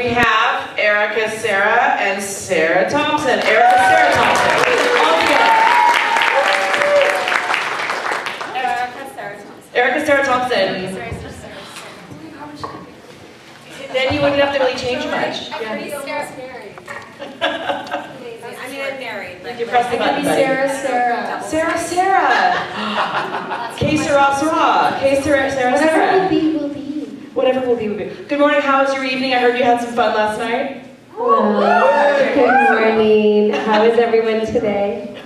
We have Erica, Sara, and Sara Thompson. Erica, Sara Thompson. All together. Erica, Sara Thompson. Then you wouldn't have to really change much. I'm pretty married. I mean, I'm married. You press the button, buddy. Sara. Sara. Que sera, sera. Que sera, Sara. Whatever will be, will be. Whatever will be, will be. Good morning, how was your evening? I heard you had some fun last night. Good morning. How is everyone today?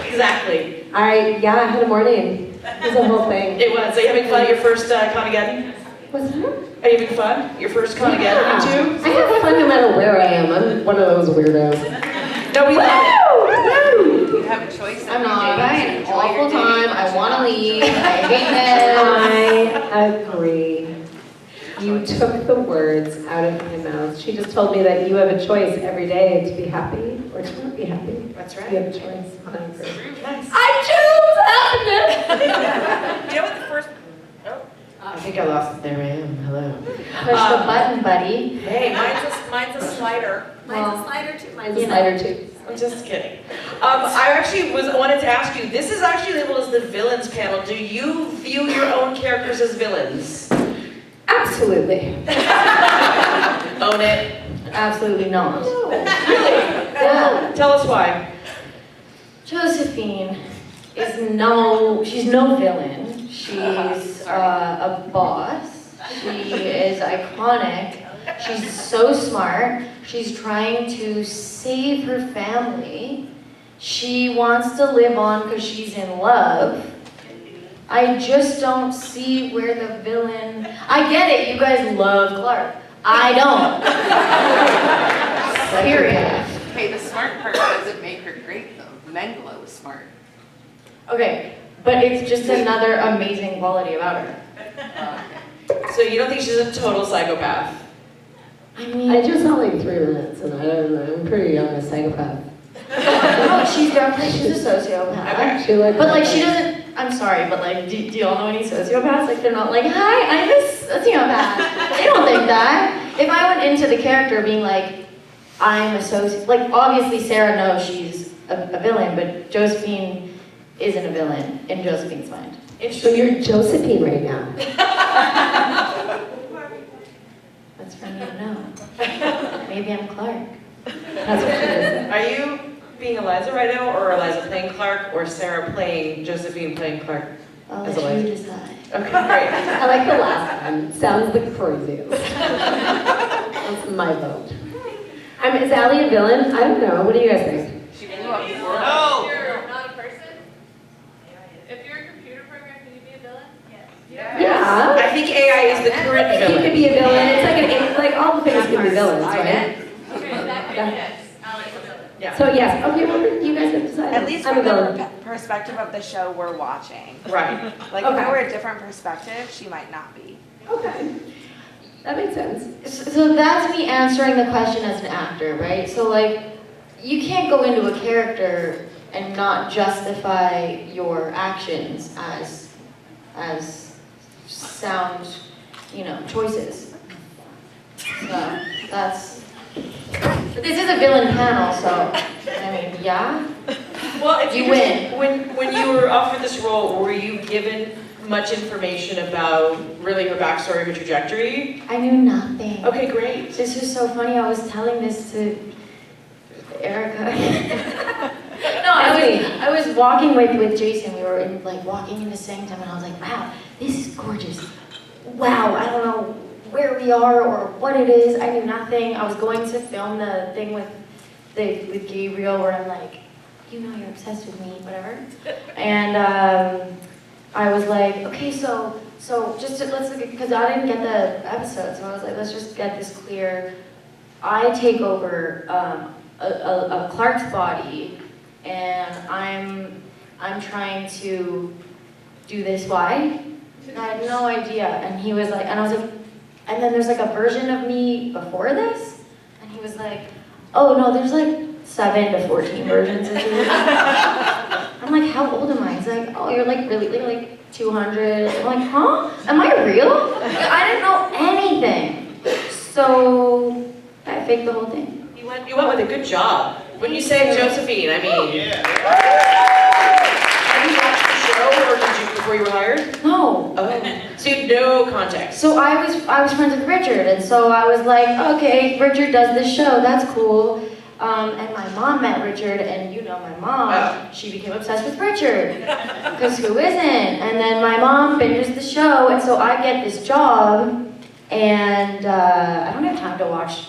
Exactly. I had a morning. It was a whole thing. It was. Are you having fun at your first Conageddon? What's that? Are you having fun? Your first Conageddon, you too? I have fun no matter where I am. I'm one of those weirdos. No, we love it. You have a choice. I'm not. I had an awful time. I want to leave. I hate this. I agree. You took the words out of my mouth. She just told me that you have a choice every day to be happy or to not be happy. That's right. You have a choice. I agree. Nice. I choose happiness! You know what the first... I think I lost it. There I am. Hello. Push the button, buddy. Hey, Mine's a slider. Mine's a slider too. Mine's a slider too. I'm just kidding. I actually wanted to ask you, this is actually labeled as the villains panel. Do you view your own characters as villains? Absolutely. Own it. Absolutely not. Really? Yeah. Tell us why. Josephine is she's no villain. She's a boss. She is iconic. She's so smart. She's trying to save her family. She wants to live on because she's in love. I just don't see where the villain... I get it, you guys love Clark. I don't. Period. Hey, the smart part doesn't make her great though. Mengele was smart. Okay, but it's just another amazing quality about her. So you don't think she's a total psychopath? I mean... I just saw like 3 minutes and I'm pretty young a psychopath. No, she's a sociopath. Okay. But like she doesn't... I'm sorry, but like, do y'all know any sociopaths? Like they're not like, hi, I'm a sociopath. They don't think that. If I went into the character being like, I'm a sociopath, like obviously Sara knows she's a villain, but Josephine isn't a villain in Josephine's mind. So you're Josephine right now. That's for me to know. Maybe I'm Clark. That's what she is. Are you being Eliza right now, or Eliza playing Clark, or Sara playing Josephine playing Clark? I'll As let Eliza. you decide. Okay, great. I like the last one. Sounds the craziest. That's my vote. Is Allie a villain? I don't know. What do you guys think? She blew up the world. No! You're not a person? If you're a computer program, can you be a villain? Yes. Yeah. I think AI is the current You could villain. be a villain. It's like all the things can be villains, right? Okay, that could, yes. Alex is a villain. Yeah. So yes. Okay, well, you guys have decided. At least I'm from a villain. the perspective of the show we're watching. Right. Like, Okay. if it were a different perspective, she might not be. Okay. That makes sense. So that's me answering the question as an actor, right? So like, you can't go into a character and not justify your actions as sound, choices. So that's. But this is a villain panel, so I mean, yeah. Well, if You just- win. When you were offered this role, were you given much information about really her backstory, her trajectory? I knew nothing. Okay, great. This is so funny. I was telling this to Erica. No, I was walking with Jason. We were walking into Sanctum, and I was like, "Wow, this is gorgeous. Wow, I don't know where we are or what it is. I knew nothing. I was going to film the thing with Gabriel, where I'm like, you're obsessed with me, whatever. And I was like, okay, so let's look at, because I didn't get the episode, so I was like, let's just get this clear. I take over a Clark's body, and I'm trying to do this. Why? And I had no idea. And he was like, and I was like, and then there's like a version of me before this, and he was like, oh no, there's like 7 to 14 versions of you. I'm like, how old am I? He's like, oh, you're like really like 200. I'm like, huh? Am I real? I didn't know anything. So I faked the whole thing. You went with a good job. When you say Josephine, I mean. Have you watched the show, or did you before you were hired? No. Oh. So you had no context. So I was friends with Richard, and so I was like, okay, Richard does this show, that's cool. And my mom met Richard, and you know my mom, she became obsessed with Richard. Because who isn't? And then my mom binges the show, and so I get this job, and I don't have time to watch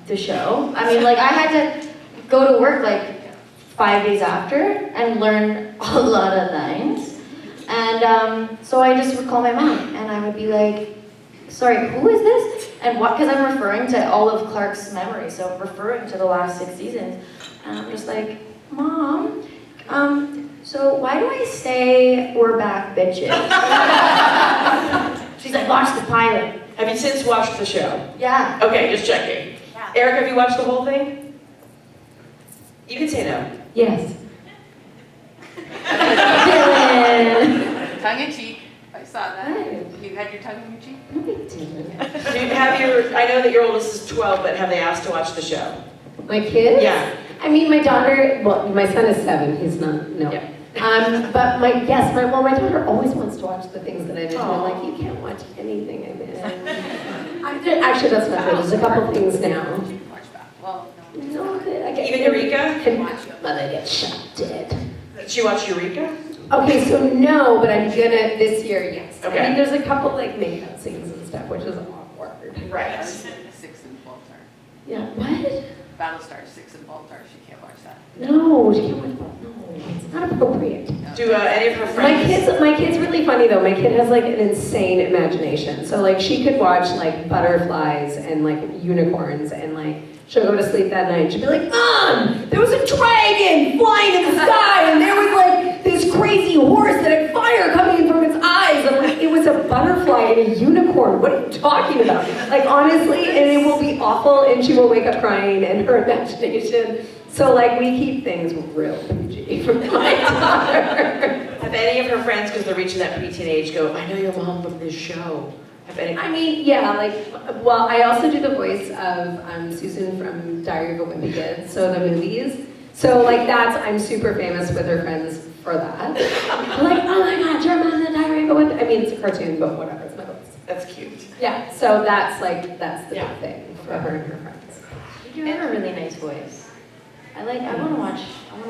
the show. I mean, like, I had to go to work like 5 days after and learn a lot of lines. And so I just would call my mom, and I would be like, sorry, who is this? And what, because I'm referring to all of Clark's memories, so I'm referring to the last 6 seasons. And I'm just like, Mom, so why do I say we're back bitches? She's like, watch the pilot. Have you since watched the show? Yeah. Okay, just checking. Yeah. Eric, have you watched the whole thing? You can say no. Yes. Dylan. Tongue in cheek. I saw that. Hi. You had your tongue in your cheek? No big deal. Do you have your? I know that your oldest is 12, but have they asked to watch the show? My kids? Yeah. I mean, my daughter, well, my son is 7, he's not, no. Yeah. But my daughter always wants to watch the things that I'm into. I'm Aw. like, you can't watch anything I'm in. Actually, that's not true. There's a couple things now. Watch back. Well, no. No, I get Even Eureka? And mother gets shot dead. Did she watch Eureka? Okay, so no, but I'm gonna, this year, yes. Okay. I mean, there's a couple like makeup scenes and stuff, which is awkward. Right. 6 and Baltar. Yeah, what? Battlestar 6 and Baltar. She can't watch that. No, she can't watch that. No, it's not appropriate. Do any of her My friends? kid's really funny though. My kid has like an insane imagination. So like she could watch like butterflies and like unicorns and like she'll go to sleep that night and she'll be like, Mom, there was a dragon flying in the sky and there was like this crazy horse that had fire coming from its eyes. I'm like, it was a butterfly and a unicorn. What are you talking about? Like honestly, and it will be awful and she will wake up crying and her imagination. So like we keep things real PG for my daughter. Have any of her friends, because they're reaching that preteen age, go, I know your mom from this show? Have any? I mean, yeah, like, well, I also do the voice of Susan from Diary of a Wimpy Kid, so the movies. So like I'm super famous with her friends for that. They're like, oh my God, you're on the Diary of a Wimpy. I mean, it's a cartoon, but whatever, it's my voice. That's cute. Yeah, so that's the Yeah. big thing for her and her friends. You do have a really nice voice. I want to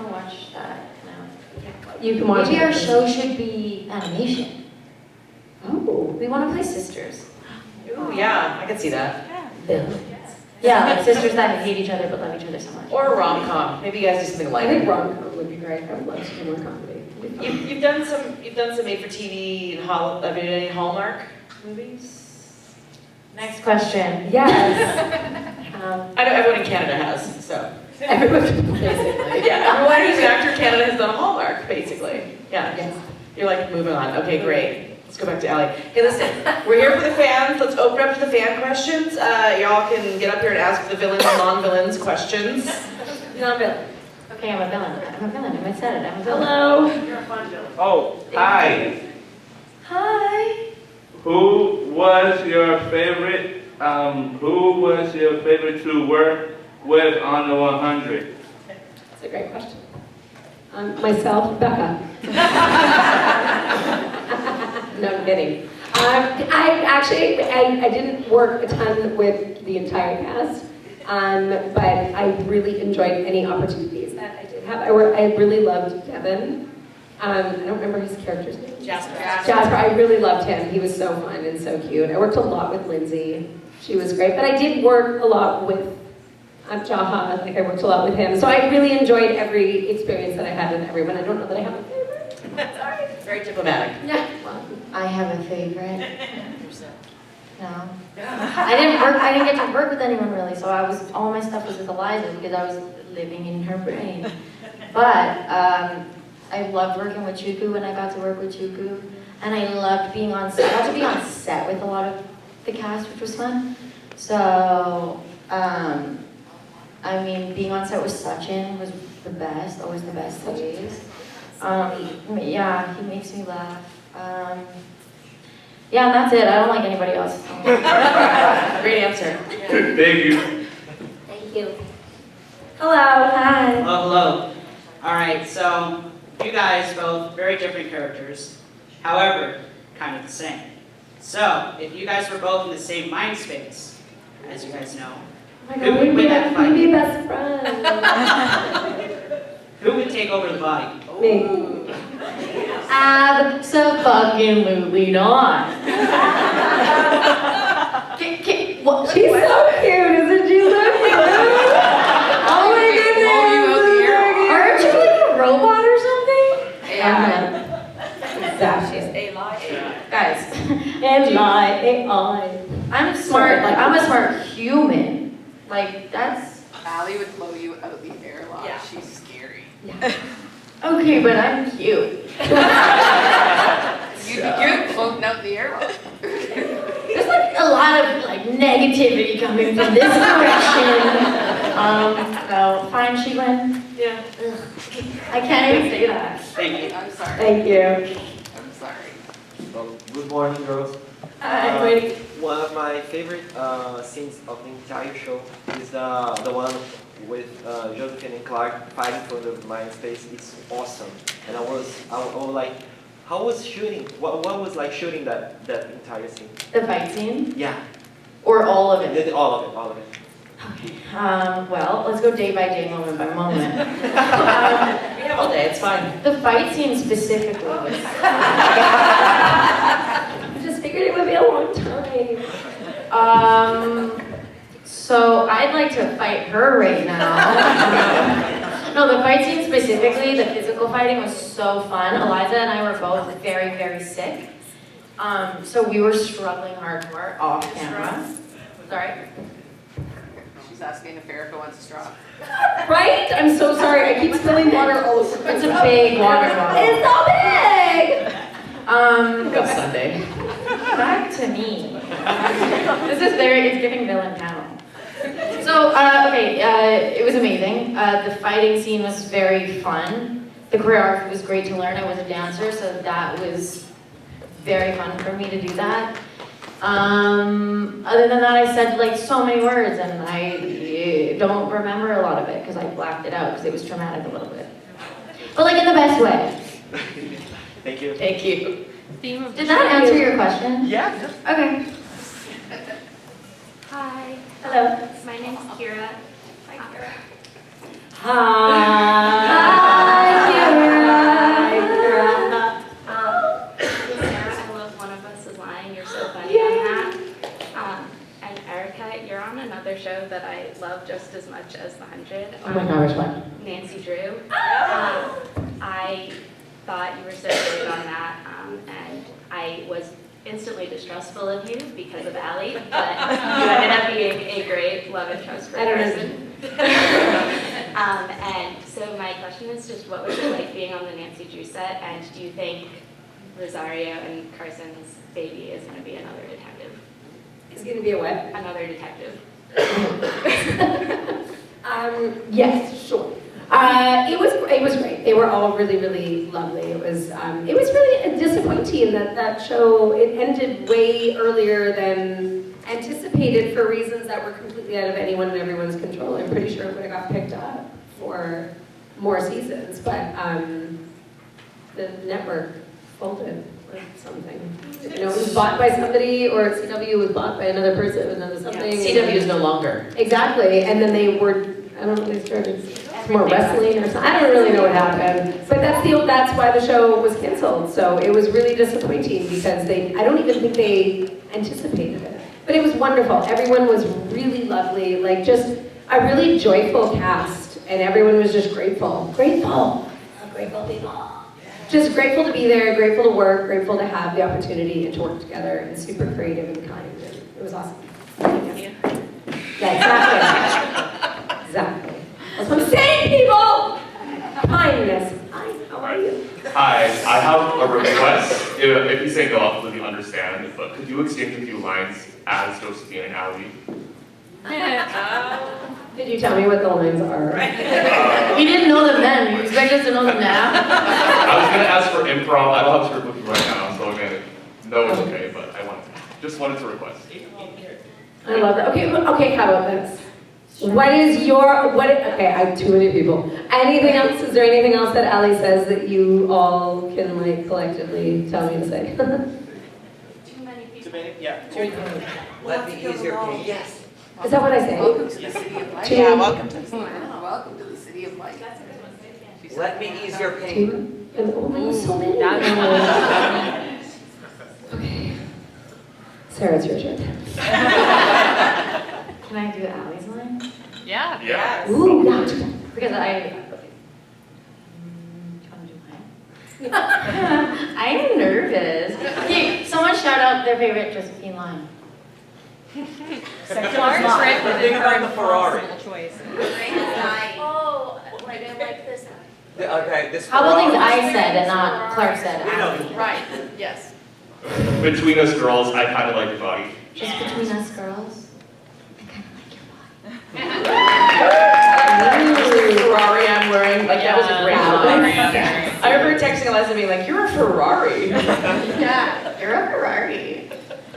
watch that now. You can watch Maybe our it. show should be animation. Oh, We want to play sisters. Ooh, yeah, I can see that. Bill. Yeah, like sisters that hate each other but love each other so much. Or a rom-com. Maybe you guys do something I like think it. rom-com would be great. I would love to do more comedy. It'd be fun. You've done some made-for-TV and have you done any Hallmark movies? Next question. Yes. I know everyone in Canada has, so. Everyone, basically. Yeah, everyone who's an actor in Canada has done Hallmark, basically. Yeah. Yes. You're like, moving on. Okay, great. Let's go back to Allie. Hey, listen, we're here for the fans. Let's open up to the fan questions. Y'all can get up here and ask the villains and non-villains questions. Non-villain. Okay, I'm a villain. I said it. I'm a villain. Hello. You're a fun villain. Oh, hi. Hi. Who was your favorite? Who was your favorite to work with on the 100? That's a great question. Myself, Becca. No, I'm kidding. I didn't work a ton with the entire cast, but I really enjoyed any opportunities that I did have. I really loved Devin. I don't remember his character's name. Jasper, I really loved him. He was so fun and so cute. I worked a lot with Lindsay. She was great. But I did work a lot with Jaha. Like I worked a lot with him. So I really enjoyed every experience that I had with everyone. I don't know that I have a favorite. Sorry. Very diplomatic. Yeah. I have a favorite. No. I didn't get to work with anyone really, so all my stuff was with Eliza because I was living in her brain. But I loved working with Chuku when I got to work with Chuku. And I loved being on set. I got to be on set with a lot of the cast, which was fun. So, I mean, being on set with Sachin was the best, always the best days. Yeah, he makes me laugh. Yeah, and that's it. I don't like anybody else. Great answer. Thank you. Thank you. Hello. Hi. Hello, hello. All right, so you guys both very different characters, however, kind of the same. So, if you guys were both in the same mind space, as you guys know, Oh my who God, would win that we'd fight? be best friends. Who would take over the body? Me. Absolutely not. What? She's so cute, isn't she? So cute. Oh my goodness. Aren't you like a robot or something? Yeah. Exactly. She's a lot. Guys, AI. I'm smart. Like I'm a smart human. Like that's Allie would blow you out the air a lot. Yeah. She's scary. okay, but I'm cute. You'd floating out the air. There's like a lot of like negativity coming from this direction. So fine, she went. Yeah. I can't even say that. Thank you. I'm sorry. Thank you. I'm sorry. Good morning, girls. Hi, wait. One of my favorite scenes of the entire show is the one with Josephine and Clark fighting for the mind space. It's awesome, and I was like, how was shooting? What was like shooting that entire scene? The fight scene Yeah, or all of it? all of it. Well, let's go day by day, moment by moment. We have all day, it's fine. The fight scene specifically was. I just figured it would be a long time. So I'd like to fight her right now. No, the fight scene specifically, the physical fighting was so fun. Eliza and I were both very, very sick. So we were struggling hardcore off camera. Sorry. She's asking if Erica wants a straw. Right? I'm so sorry. I keep spilling water all over. It's a big water bottle. It's so big. Go Sunday. Back to me. It's giving villain panel. So, it was amazing. The fighting scene was very fun. The choreography was great to learn. I was a dancer, so that was very fun for me to do that. Other than that, I said like so many words, and I don't remember a lot of it because I blacked it out because it was traumatic a little bit. But like in the best way. Thank you. Thank you. Did that answer your question? Yeah. Okay. Hi, Hello. my name's Kira. Hi, Kira. Hi, Sara, I love One of Us Is Lying. You're so funny on that. And Erica, you're on another show that I love just as much as The 100. Oh my God, which one? Nancy Drew. I thought you were so great on that, and I was instantly distrustful of you because of Allie, but you ended up being a great love interest for I don't know. Carson. And so my question is just, what was it like being on the Nancy Drew set, and do you think Rosario and Carson's baby is going to be another detective? It's gonna be a what? Another detective. Yes, sure. It was great. They were all really, really lovely. It was really disappointing that show, it ended way earlier than anticipated for reasons that were completely out of anyone and everyone's control. I'm pretty sure it would have got picked up for more seasons, but the network folded or something. You know, it was bought by somebody, or CW was bought by another person, and then something. CW is no longer. Exactly, and then they were, I don't know, they started more wrestling or something. I don't really know what happened, but that's why the show was canceled. So it was really disappointing because I don't even think they anticipated it. But it was wonderful. Everyone was really lovely, like just a really joyful cast, and everyone was just grateful. Grateful people. Just grateful to be there, grateful to work, grateful to have the opportunity and to work together, and super creative and kind. And it was awesome. Thank you. Yeah, exactly. That's what I'm saying, people! Kindness. Hi, how are you? Hi, I have a request. If you say no, I'll completely understand, but could you exchange a few lines as Josephine and Allie? Did you tell me what the lines are? We didn't know them then. You expect us to know them now? I was going to ask for improv. I don't have a script with me right now, so No, it's okay, but just wanted to request. I love that. Okay, how about this? Okay, I have too many people. Anything else? Is there anything else that Ali says that you all can like collectively tell me to say? Too many people. Let me ease your pain. Yes. Is that what I say? Welcome to the city of light. Yeah, welcome to the city of light. Let me ease your pain. Two? Oh, there was so many. Okay. Sarah, it's your turn. Can I do Allie's line? Yeah. Yeah. Ooh, yeah. Because I. Do you want to do mine? I am nervous. Okay, someone shout out their favorite Josephine line. I think I'm the Ferrari. Oh, like I like this. Okay, this How about things Ferrari. I said and not Clark said? We know. Allie? Right, yes. Between us girls, I kind of like your body. Just between us girls. I kind of like your body. Ferrari I'm wearing, like that was a great Yeah. line. I remember texting Eliza being like, you're a Ferrari. Yeah, you're a Ferrari.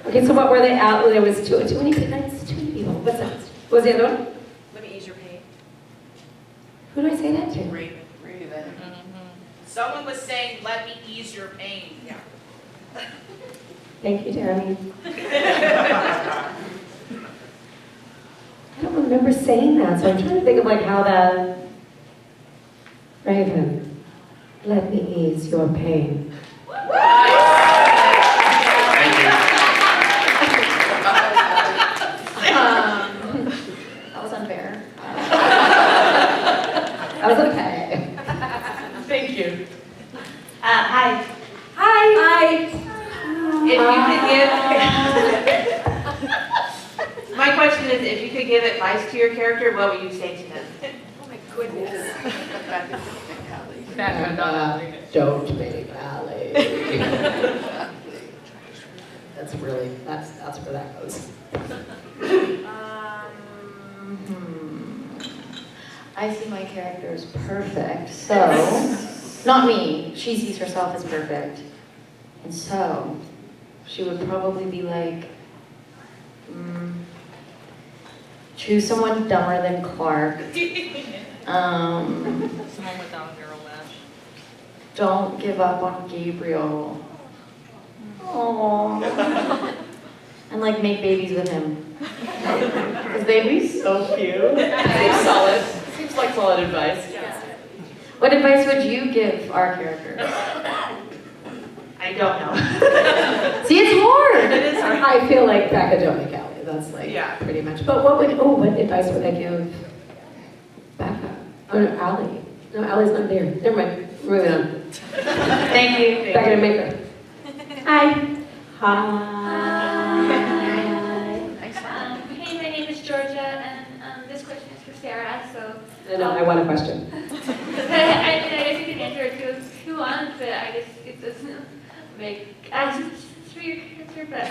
Okay, so what were they out? There was too many people. What's that? What was the other one? Let me ease your pain. Who do I say that to? Raven. Someone was saying, let me ease your pain. Yeah. Thank you, Jeremy. I don't remember saying that, so I'm trying to think of like how that. Raven, let me ease your pain. Thank you. That was unfair. I was okay. Thank you. Hi. Hi. If you could give, my question is, if you could give advice to your character, what would you say to them? Oh my goodness. Don't make Ali. That's where that goes. I see my character as perfect, so, not me, she sees herself as perfect. And so, she would probably be like, choose someone dumber than Clark. Someone without a neural mesh. Don't give up on Gabriel. Aww. And like make babies with him. Because they'd be so cute. Seems solid. Seems like solid advice. What advice would you give our character? I don't know. See, it's hard. It is hard. I feel like Becca don't make Ali. That's like Yeah. pretty much. But what advice would I give Becca? Oh no, Ali. No, Ali's not there. Never mind. Moving on. Thank you. Becca and Maker. Hi. Hey, my name is Georgia, and this question is for Sarah. So No, I want a question. I guess you can answer it too if you want, but I guess it doesn't make sense for your answer. But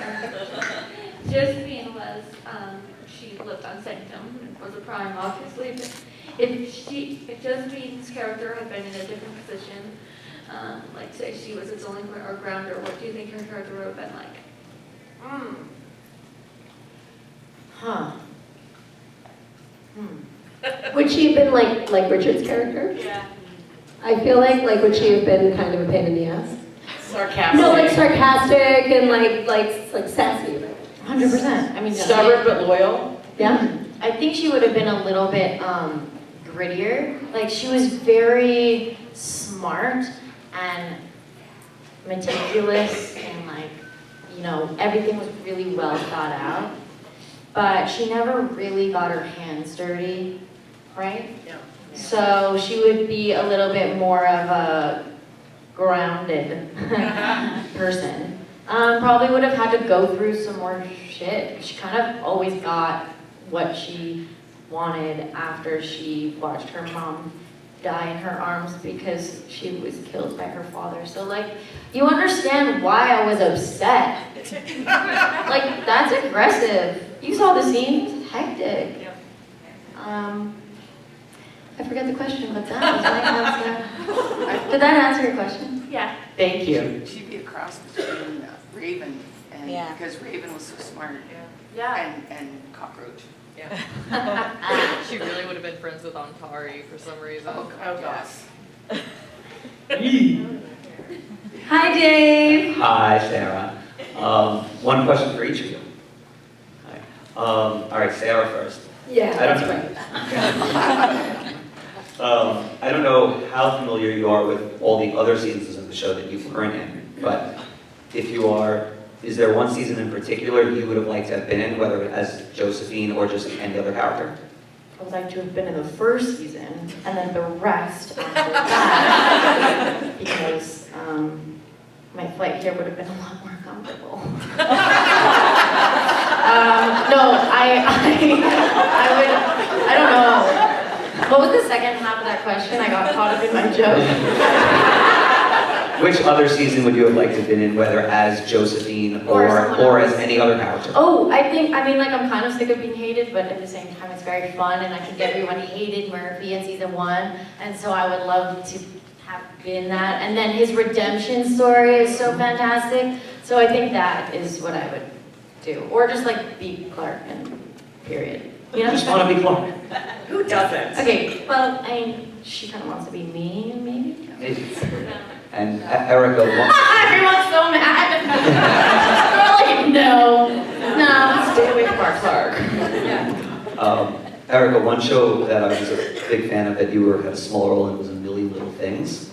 Josephine was she lived on Sanctum and was a prime, obviously. But if Josephine's character had been in a different position, like say she was its only point or grounder, what do you think her character would have been like? Would she have been like Richard's character? Yeah. I feel like would she have been kind of a pain in the ass? Sarcastic. No, like sarcastic and like sassy. 100%. I mean, Stubborn but loyal. Yeah. I think she would have been a little bit grittier. Like she was very smart and meticulous and like, you know, everything was really well thought out. But she never really got her hands dirty, right? Yeah. So she would be a little bit more of a grounded person. Probably would have had to go through some more shit. She kind of always got what she wanted after she watched her mom die in her arms because she was killed by her father. So like, you understand why I was upset. Like, that's aggressive. You saw the scene, it was hectic. I forgot the question, but that was my answer. Did that answer your question? Yeah. Thank you. She'd be a cross between Raven, and Yeah. because Raven was so smart Yeah. and cockroach. She really would have been friends with Antari for some reason. Oh yes. Hi, Dave. Hi, Sarah. One question for each of you. Hi. All right, Sarah first. Yeah, I don't that's right. I don't know how familiar you are with all the other seasons of the show that you weren't in, but if you are, is there one season in particular you would have liked to have been in, whether as Josephine or just any other character? I would like to have been in the first season, and then the rest after that, because my flight here would have been a lot more comfortable. No, I don't know. What was the second half of that question? I got caught up in my joke. Which other season would you have liked to have been in, whether as Josephine or as any other character? Oh, I mean, like, I'm kind of sick of being hated, but at the same time, it's very fun, and I think everyone hated Murphy in season 1, and so I would love to have been that. And then his redemption story is so fantastic, so I think that is what I would do. Or just, like, be Clark, and period. You know? Just want to be Clark. Who doesn't? Okay, well, I mean, she kind of wants to be me, maybe? Maybe. And Erica, Everyone's so mad. We're like, no. Stay away from our Clark. Erica, one show that I was a big fan of that you had a small role in was A Million Little Things.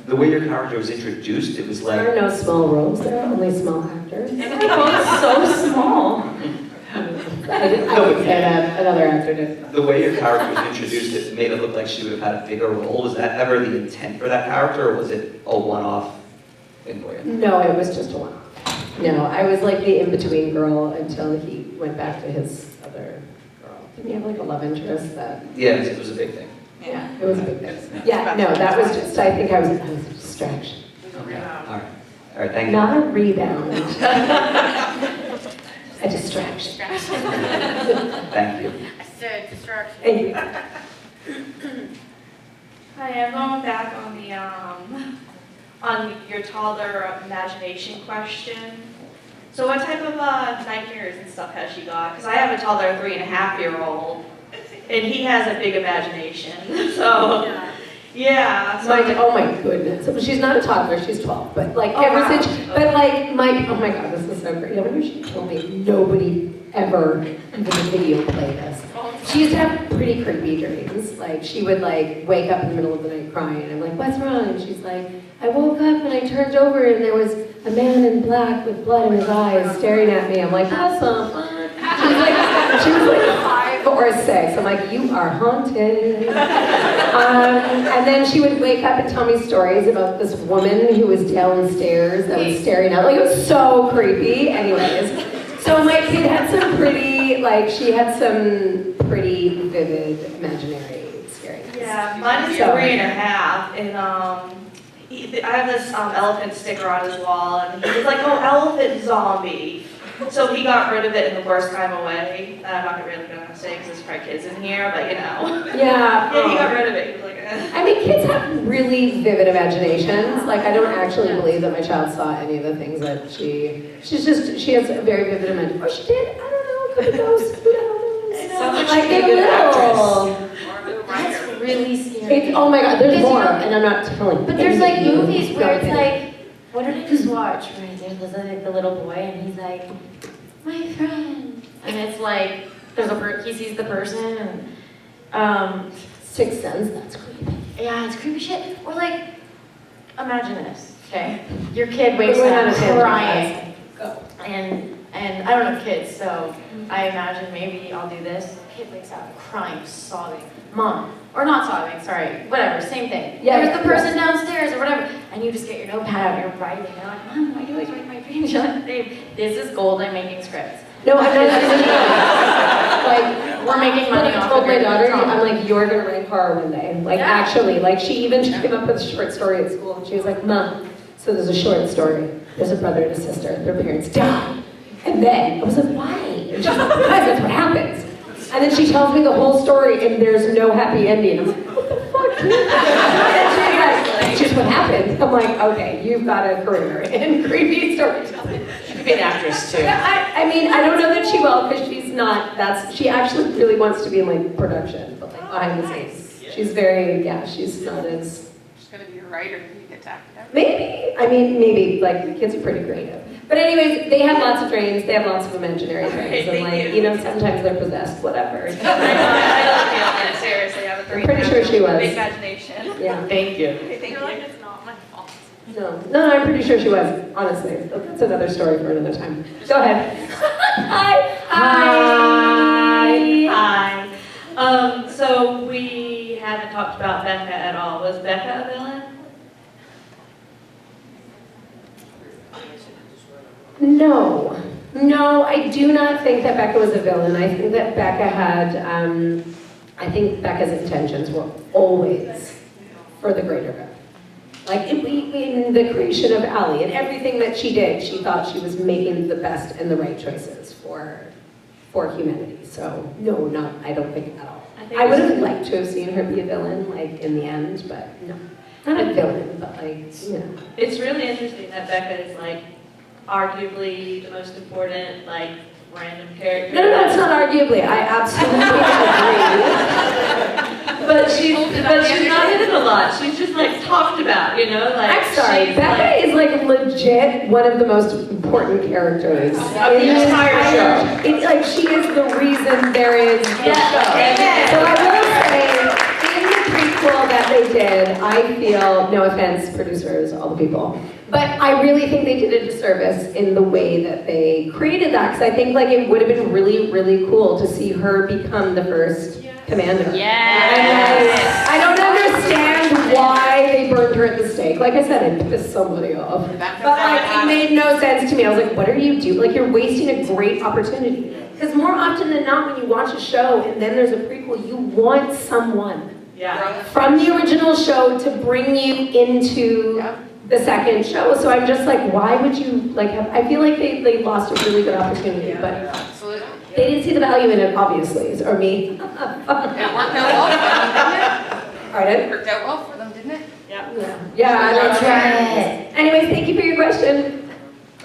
The way your character was introduced, it was like... There are no small roles, there are only small actors. They're both so small. I would say that, another actor did. The way your character was introduced, it made it look like she would have had a bigger role. Was that ever the intent for that character, or was it a one-off thing for you? No, it was just a one-off. No, I was like the in-between girl until he went back to his other girl. Didn't he have like a love interest that... Yeah, it was a big thing. Yeah, it was a big thing. Yeah, no, that was just, I think I was a distraction. Okay, all right, thank you. Not a rebound. A distraction. Thank you. I said distraction. Thank you. Hi, I'm going back on your toddler imagination question. So what type of nightmares and stuff has she got? Because I have a toddler, 3.5-year-old, and he has a big imagination. So, yeah. So Oh my goodness. So she's not a toddler, she's 12. But like ever since, but like oh my God, this is so great. I wonder if she told me nobody ever in the video played this. She used to have pretty creepy dreams. Like she would like wake up in the middle of the night crying. And I'm like, what's wrong? And she's like, I woke up and I turned over and there was a man in black with blood in his eyes staring at me. I'm like, that's so fun. She was like 5 or 6. I'm like, you are haunted. And then she would wake up and tell me stories about this woman who was downstairs that was staring out. Like, it was so creepy. Anyways, so my kid had some pretty, like, she had some pretty vivid imaginary experiences. yeah, mine is 3.5, and I have this elephant sticker on his wall, and he was like, oh, elephant zombie. So he got rid of it in the worst kind of way. I'm not really gonna say because there's probably kids in here, but you know. Yeah. Yeah, he got rid of it. He was like, I mean, kids have really vivid imaginations. Like, I don't actually believe that my child saw any of the things that she has a very vivid imagination. Or she did, I don't know, could be ghosts, who knows? Sounds like Like, she'd be a they're good little. That's really scary. It's, oh my God, there's Because, more, you know, and I'm not telling. But there's like you. movies where it's Go ahead. like, what did I just watch? Right, there's like the little boy and he's like, my friend. And it's like, he sees the person and, Sixth Sense, that's creepy. yeah, it's creepy shit. Or like, imagine this, okay? Your kid wakes We're not up a fan of crying. Go. And I don't have kids, so I imagine maybe I'll do this. Kid wakes up crying, sobbing. Mom, or not sobbing, sorry, whatever, same thing. Yeah, There's the yeah. person downstairs or whatever, and you just get your notepad out and you're writing. You're like, Mom, I always write my dreams. You're like, babe, this is gold. I'm making scripts. No, I'm not. Like, We're making money I off told of my your daughter, trauma. I'm like, you're gonna write horror one day. Like, Yeah. actually, like, she came up with a short story at school, and she was like, Mom, so there's a short story. There's a brother and a sister. Their parents die. And then, I was like, why? And she's like, because that's what happens. And then she tells me the whole story, and there's no happy ending. I'm like, what the fuck? And she's like, it's just what happened. I'm like, okay, you've got a career in creepy storytelling. She could be an actress too. Yeah, I mean, I don't know that she will, because she's not, she actually really wants to be in like production, but like behind the scenes. She's very, she's not as, She's gonna be a writer when you get to act. maybe, like the kids are pretty creative. But anyways, they have lots of drains, they have lots of imaginary drains, and like, sometimes they're possessed, whatever. I don't feel that, seriously, I have a I'm pretty sure she was. big imagination. Yeah. Thank you. Okay, thank you. it's not my fault. No, I'm pretty sure she was, honestly. That's another story for another time. Go ahead. Hi. Hi. So we haven't talked about Becca at all. Was Becca a villain? No, I do not think that Becca was a villain. I think that Becca had, I think Becca's intentions were always for the greater good. Like in the creation of Allie and everything that she did, she thought she was making the best and the right choices for humanity. So no, I don't think at all. I would have liked to have seen her be a villain, like in the end, but no. Not a villain, but like, It's really interesting that Becca is like arguably the most important, like, random character. No, it's not arguably. I absolutely agree. But she's not in it a lot. She's just like talked about, Like I'm sorry, Becca is like legit one of the most important characters of the entire show. It's like she is the reason there is the show. Amen. So I will say, in the prequel that they did, I feel, no offense, producers, all the people, but I really think they did a disservice in the way that they created that, because I think like it would have been really, really cool to see her become the first commander. Yes. I don't understand why they burned her at the stake. Like I said, it pissed somebody off. But like, it made no sense to me. I was like, what are you doing? Like, you're wasting a great opportunity. Because more often than not, when you watch a show and then there's a prequel, you want someone from the original show to bring you into the second show. So I'm just like, why would you like have, I feel like they lost a really good opportunity, but Absolutely. they didn't see the value in it, obviously, or me. It worked out well for them, didn't it? Pardon? It worked out well for them, didn't it? Yeah, that's right. Anyways, thank you for your question.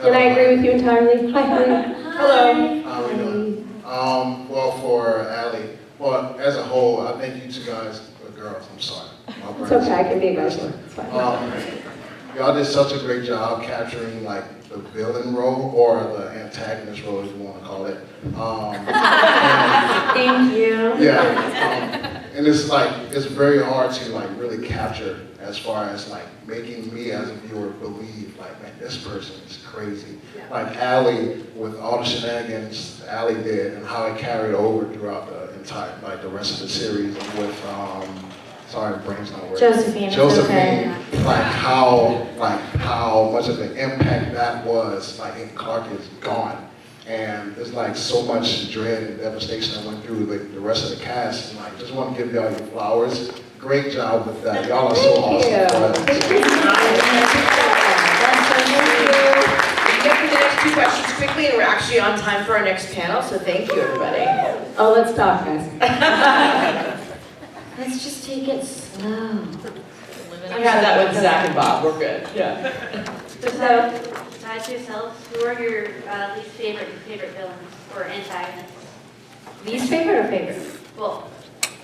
And I agree with you entirely. Hi, honey. Hello. How are we doing? Well, for Allie, well, as a whole, I think you two guys, girls, I'm sorry. It's okay, I can be emotional. It's fine. Y'all did such a great job capturing like the villain role or the antagonist role, if you want to call it. Thank you. And it's like, it's very hard to like really capture as far as like making me as a viewer believe like, man, this person is crazy. Like Allie, with all the shenanigans Allie did and how it carried over throughout the entire, like the rest of the series with, sorry, brain's not working. Josephine. Like how much of an impact that was, like, and Clark is gone. And there's like so much dread and devastation that went through the rest of the cast. And like, just want to give y'all your flowers. Great job with that. Y'all are so awesome. We can get through the next two questions quickly, and we're actually on time for our next panel, so thank you, everybody. Oh, let's talk, guys. Let's just take it slow. We had that with Zach and Bob, we're good. So, besides yourselves, who are your least favorite villains or antagonists? Least favorite or favorite? Well,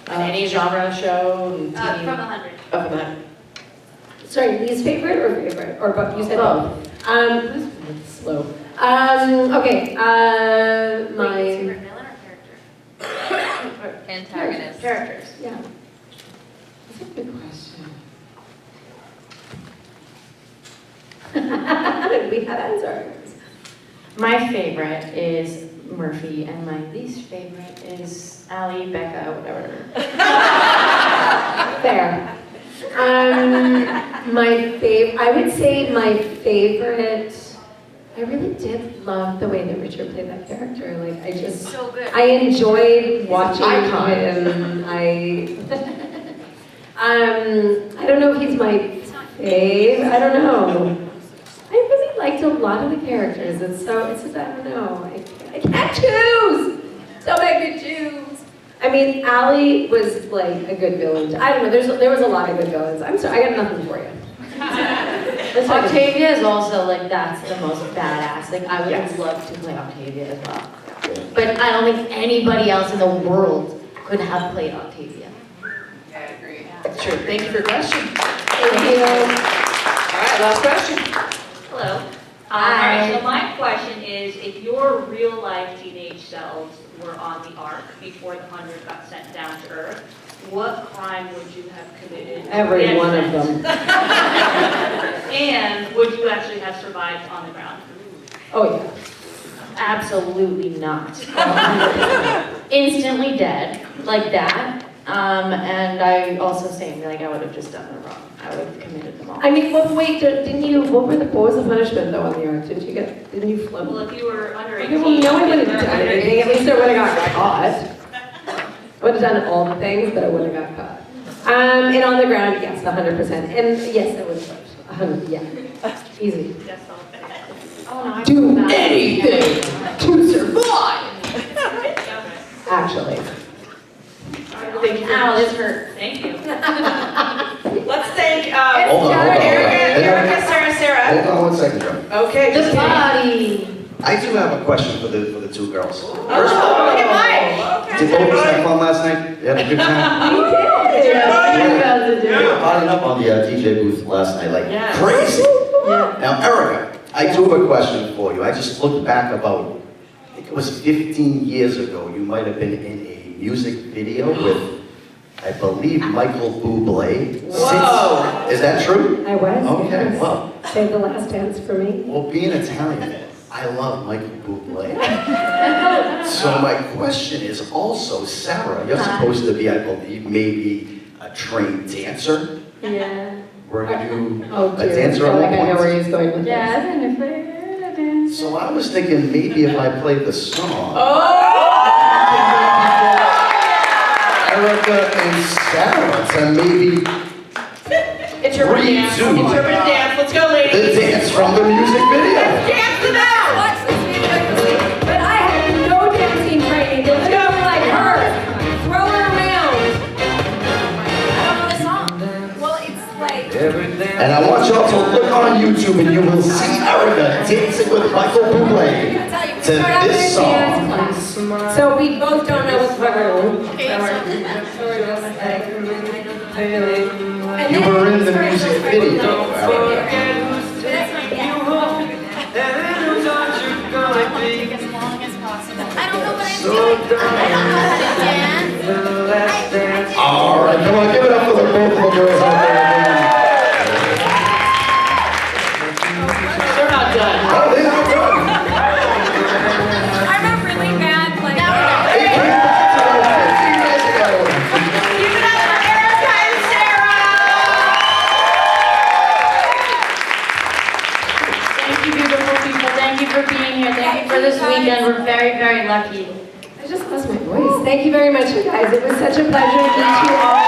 Any genre, show, from TV? 100. Oh, from that. Sorry, least favorite or favorite? Or both? You said both. Slow. Okay, Least my favorite villain or character? Antagonist. characters, yeah. That's a good question. We have answers. My favorite is Murphy, and my least favorite is Allie, Becca, whatever. Fair. I would say my favorite, I really did love the way that Richard played that character. Like, So good. I enjoyed watching Icon. him. I don't know if he's my fave. I don't know. I really liked a lot of the characters. It's just, I don't know. I can't choose. Don't make me choose. I mean, Allie was like a good villain. I don't know. There was a lot of good villains. I'm sorry. I got nothing for you. Octavia is also like, that's the most badass. Like, I would Yes. love to play Octavia as well. But I don't think anybody else in the world could have played Octavia. Yeah, I agree. Sure, thank you for your question. Thank you. All right, last question. Hello. Hi. All right, so my question is, if your real-life teenage selves were on the Ark before the 100 got sent down to Earth, what crime would you have committed? Every one of them. And would you actually have survived on the ground? Oh, yeah. Absolutely not. 100%. Instantly dead, like that. And I also saying like I would have just done it wrong. I would have committed them all. I mean, well, wait, didn't you, what was the punishment though on the Ark? Didn't you float? Well, if you were under Okay, 18. well, no one would have you were done under anything. At 18. least I would have got caught. Would have done all the things, but I wouldn't have got caught. And on the ground, yes, 100%. And yes, I would have floated. 100, yeah. Easy. Yes, I'll say. Oh, no, I Do forgot. anything to survive! Actually. Thank you. Ow, this hurt. Thank you. Let's thank Hold on. Erica, Sarah. Hold on 1 second, Joe. Okay, The just body. I do have a question for the two girls. Oh, look at Mike. Did both of us have fun last night? You had a good time? We did! We were potting up on the DJ booth last night like Yes. crazy. Yeah. Now, Erica, I do have a question for you. I just looked back about, I think it was 15 years ago, you might have been in a music video with, I believe, Michael Bublé. Whoa. Is that true? I was. Okay, yes. well, Save the last dance for me. well, being Italian, I love Michael Bublé. So my question is also, Sarah, you're supposed to be, I believe, maybe a trained dancer? Yeah. Were you Oh, a dear. dancer I at feel one like I know point? where he's going with Yeah, this. I've been afraid to dance. So I was thinking maybe if I played the song, Erica and Sarah, to maybe Interpret dance. Redo. Interpret dance. Let's go, the ladies. dance from the music video. Dance to that. But I had no dancing training. They looked over like her. Throw her around. I don't know the song. Well, it's like. And I want y'all to look on YouTube and you will see Erica dancing with Michael Bublé to this song. So we both don't know what's going on. You were in the music video, Erica. All right, come on, give it up for the both of the girls out there. They're not done. Oh, they're not done. I'm a really bad player. They came back to us 15 years ago. Give it up for Erica and Sarah. Thank you, beautiful people. Thank you for being here. Thank you for this weekend. We're very, very lucky. I just lost my voice. Thank you very much, you guys. It was such a pleasure to meet you all.